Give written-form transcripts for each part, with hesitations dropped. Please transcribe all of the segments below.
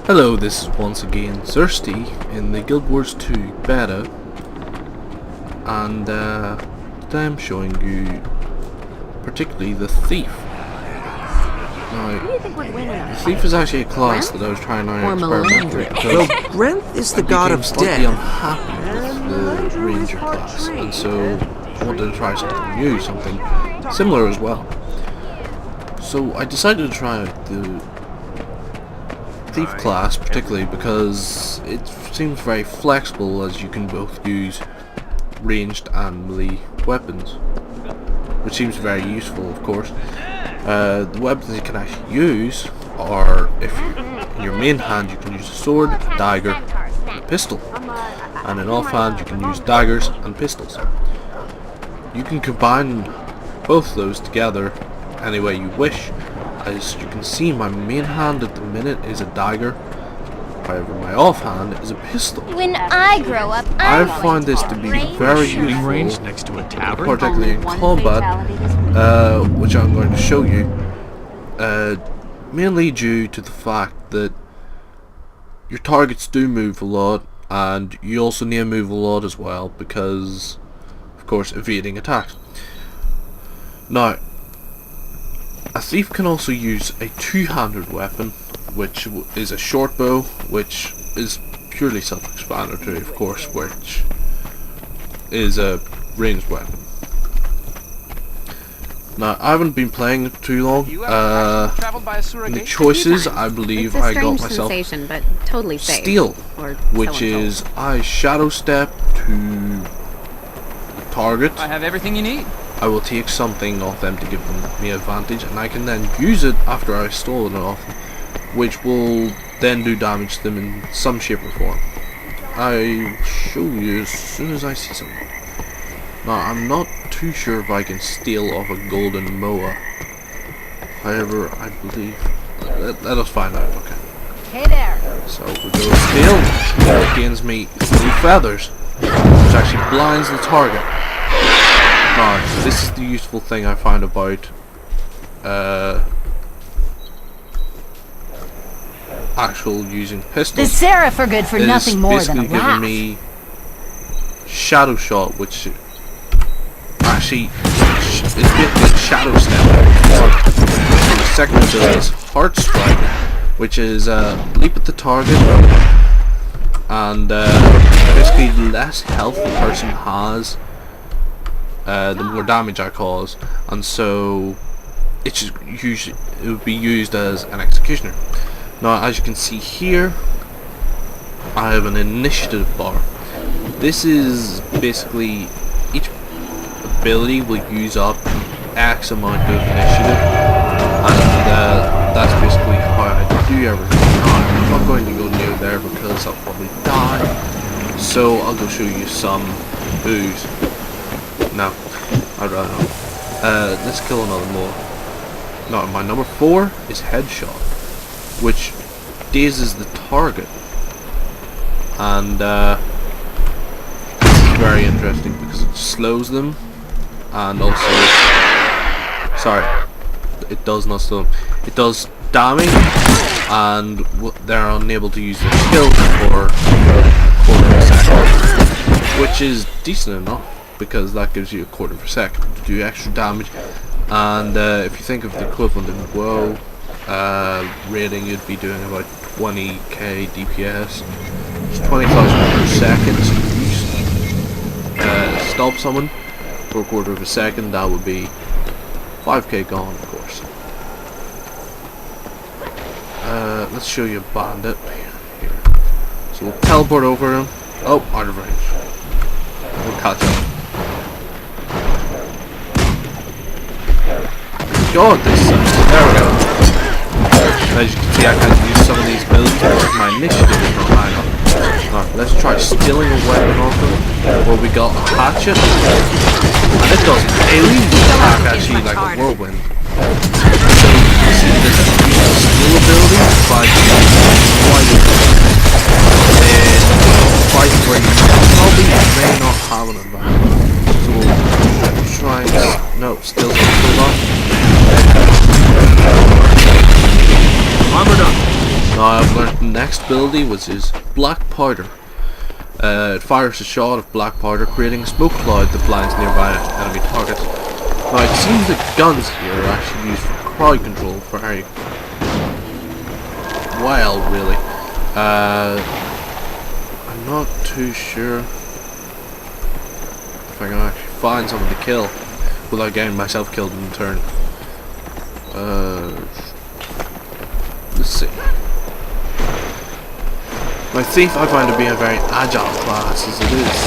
Hello, this is once again Zersty in the Guild Wars 2 beta, and today I'm showing you particularly the Thief. Now, the Thief is actually a class that I was trying out experimentally because Grenth is the god of slightly death. unhappy with the Ranger class, and so I wanted to try something new, something similar as well. So I decided to try out the Thief class, particularly because it seems very flexible, as you can both use ranged and melee weapons, which seems very useful, of course. The weapons you can actually use are, if in your main hand you can use a sword, a dagger, and a pistol, and in offhand you can use daggers and pistols. You can combine both of those together any way you wish. As you can see, my main hand at the minute is a dagger, however my offhand is a pistol. When I grow up, I find this to be very useful, range next to a tavern, particularly in combat, which I'm going to show you, mainly due to the fact that your targets do move a lot, and you also need to move a lot as well, because, of course, evading attacks. Now, a thief can also use a two-handed weapon, which is a short bow, which is purely self-explanatory, of course, which is a ranged weapon. Now, I haven't been playing it too long. In the choices, I believe I got myself but totally safe. Steel, which is I shadowstep to the target. I have everything you need. I will take something off them to give me advantage, and I can then use it after I've stolen it off them, which will then do damage to them in some shape or form. I will show you as soon as I see something. Now, I'm not too sure if I can steal off a golden moa. However, I believe... Let us find out, okay. Hey there. So, we go steal. It gains me 3 feathers, which actually blinds the target. Now, this is the useful thing I find about actual using pistols. The Seraph are good for nothing more than a basically laugh. giving me shadow shot, which actually is basically shadow step. And the second ability is heart strike, which is leap at the target, and basically the less health the person has, the more damage I cause, and so it would be used as an executioner. Now, as you can see here, I have an initiative bar. This is basically each ability will use up X amount of initiative, and that's basically how I do everything. Now, I'm not going to go near there because I'll probably die, so I'll go show you some ooze. No, I'd rather not. Let's kill another more. No, my number 4 is headshot, which dazes the target, and this is very interesting because it slows them, and also, sorry, it does not slow them. It does damage, and they're unable to use their skill for a quarter of a second, which is decent enough, because that gives you a quarter of a second to do extra damage. And if you think of the equivalent in WoW rating, you'd be doing about 20k DPS. It's 20,000 per second. So if you stop someone for a quarter of a second, that would be 5k gone, of course. Let's show you a bandit here. So we'll teleport over him. Oh, out of range. We'll catch him. God, this sucks. There we go. As you can see, I can use some of these builds because my initiative is not high enough. Alright, let's try stealing a weapon off them. Well, we got a hatchet, and it does alien attack actually like a whirlwind. So you can see this skill ability by then fight where you probably may not have an advantage. So we'll try and no, still on. Armor done. No, I'm going learned the next ability, which is black powder. It fires a shot of black powder, creating a smoke cloud that blinds nearby enemy targets. Now it seems that guns here are actually used for crowd control very well, really. I'm not too sure if I can actually find someone to kill without getting myself killed in turn. Let's see. My thief I find to be a very agile class as it is.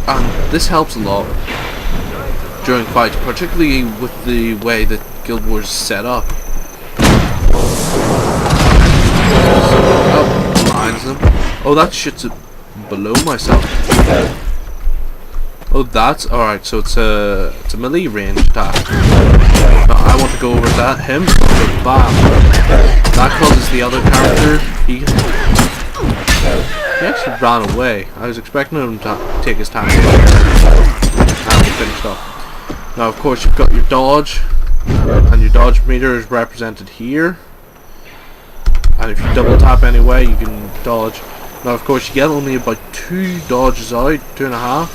And this helps a lot during fights, particularly with the way that Guild Wars is set up. Oh, blinds them. Oh, that shit's below myself. Oh, that's alright. So it's a melee range attack. Now, I want to go over that him. So bam. That causes the other character. He actually ran away. I was expecting him to take his time. And we finished off. Now, of course, you've got your dodge, and your dodge meter is represented here. And if you double tap anyway, you can dodge. Now, of course, you get only about 2 dodges out, 2.5.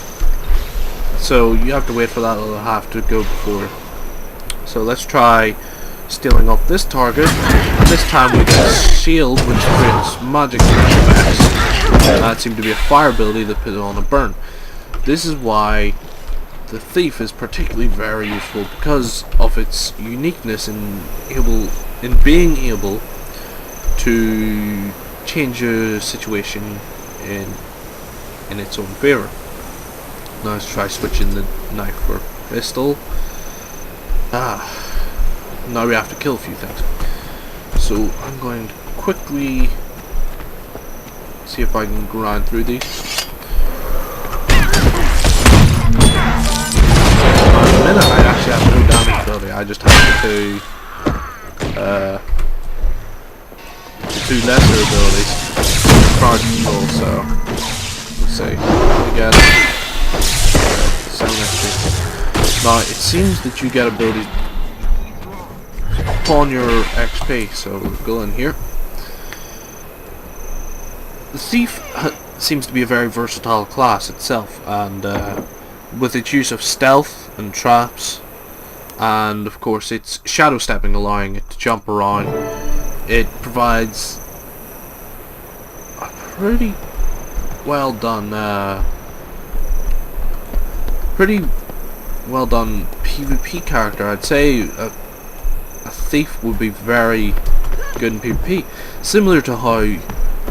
So you have to wait for that other half to go before. So let's try stealing off this target. And this time we get a shield, which creates magic effects. That seemed to be a fire ability that put it on a burn. This is why the thief is particularly very useful, because of its uniqueness in being able to change a situation in its own favor. Now let's try switching the knife for pistol. Now we have to kill a few things. So I'm going to quickly see if I can grind through these. In a minute I actually have no damage ability. I just have the two lesser abilities. Crowd control, so let's see. Again. 7 XP. Now it seems that you get abilities upon your XP, so we'll go in here. The thief seems to be a very versatile class itself, and with its use of stealth and traps, and of course its shadow stepping, allowing it to jump around, it provides a pretty well done PvP character. I'd say a thief would be very good in PvP, similar to how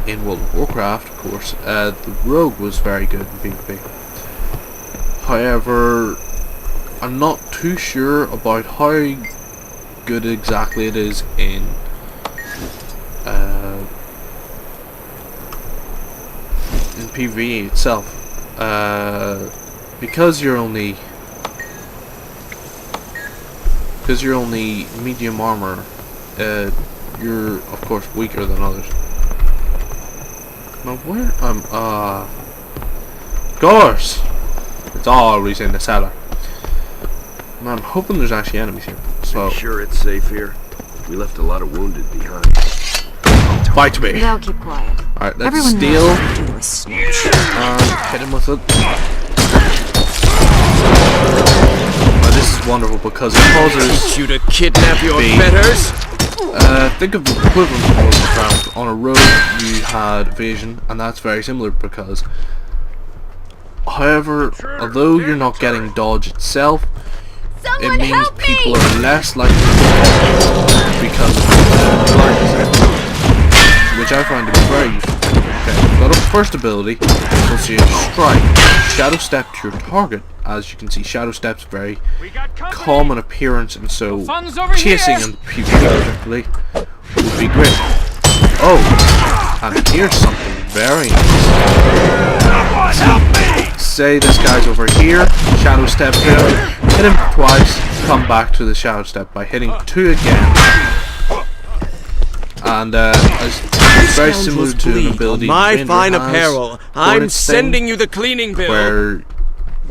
in World of Warcraft, of course, the rogue was very good in PvP. However, I'm not too sure about how good exactly it is in PvE itself, because you're only medium armor. You're of course weaker than others. Now where of course it's always in the cellar. Now, I'm hoping there's actually enemies here. So I'm sure it's safe here. We left a lot of wounded behind. Fight me. Now keep quiet. Alright, let's Everyone steal knows what to do with snitch. and hit him with it. Now this is wonderful because it causes You to kidnap your Be- betters? think of the equivalent of Warcraft. On a road you had evasion, and that's very similar because, however, although you're not getting dodge itself, it means people are less likely to because of the blindness, which I find to be very useful. Okay, got a first ability, associated strike, shadow step to your target. As you can see, shadow step's very calm in appearance, and so chasing and PvP particularly would be great. Oh, and here's something very nice. Say this guy's over here, shadow step hit him twice, come back to the shadow step by hitting 2 again. And it's very similar to an ability My Ranger fine has, apparel. I'm Hornet's sending thing, you the cleaning bill. where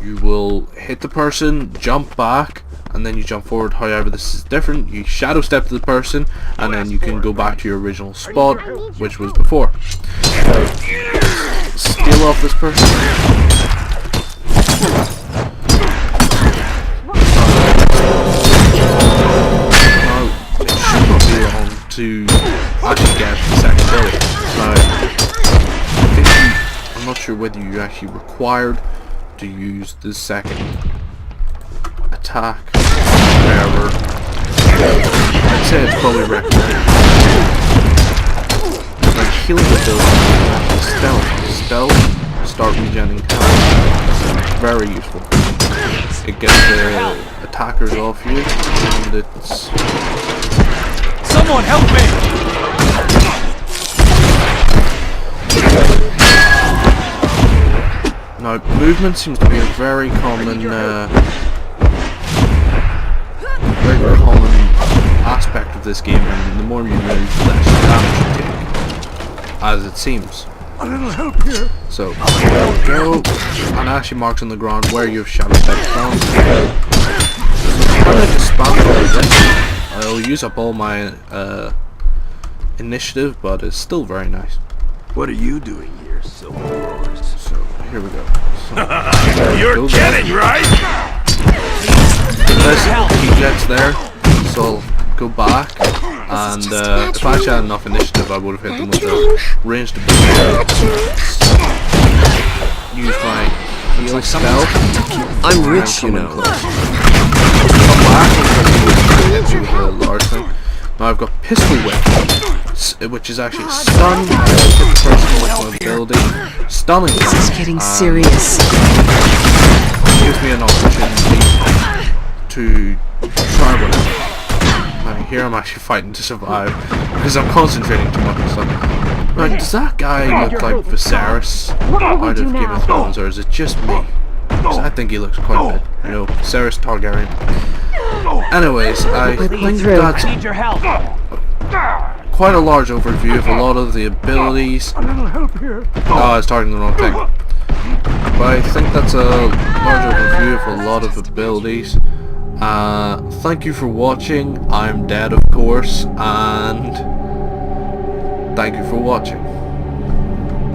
you will hit the person, jump back, and then you jump forward. However, this is different. You shadow step to the person, and then you can go back to your original spot, which was before. Steal off this person. Now, it should not be long to actually get the second ability. Now, I think I'm not sure whether you actually required to use the second attack. However, I'd say it's probably recommended. Like healing ability, stealth, start regenerating health. Very useful. It gets the attackers off you, and it's... Someone help me! Now, movement seems to be a very common aspect of this game, and the more you move, the less damage you take, as it seems. A little help here. So, there we go, and actually marks on the ground where you have shadow stepped from. I'm going to spam all this. I'll use up all my initiative, but it's still very nice. What are you doing here, Silver Wars? So, here we go. So, You're kidding, right? There's ejects there, so I'll go back, and if I actually had enough initiative, I would have hit them with the ranged ability. Use my heal spell. I'm rich, you know. Come back and hit with a large thing. Now I've got pistol whip, which is actually stun. Hit the person with my ability. Stunning. This is getting serious. Gives me an opportunity to try whatever. Here I'm actually fighting to survive because I'm concentrating too much on stuff. Now, does that guy look like Viserys out of Game of Thrones, or is it just me? Because I think he looks quite a bit, you know, Viserys Targaryen. Anyways, I think that's quite a large overview of a lot of the abilities. A little help here. Oh, I was targeting the wrong thing. But I think that's a large overview of a lot of abilities. Thank you for watching. I'm dead, of course, and thank you for watching.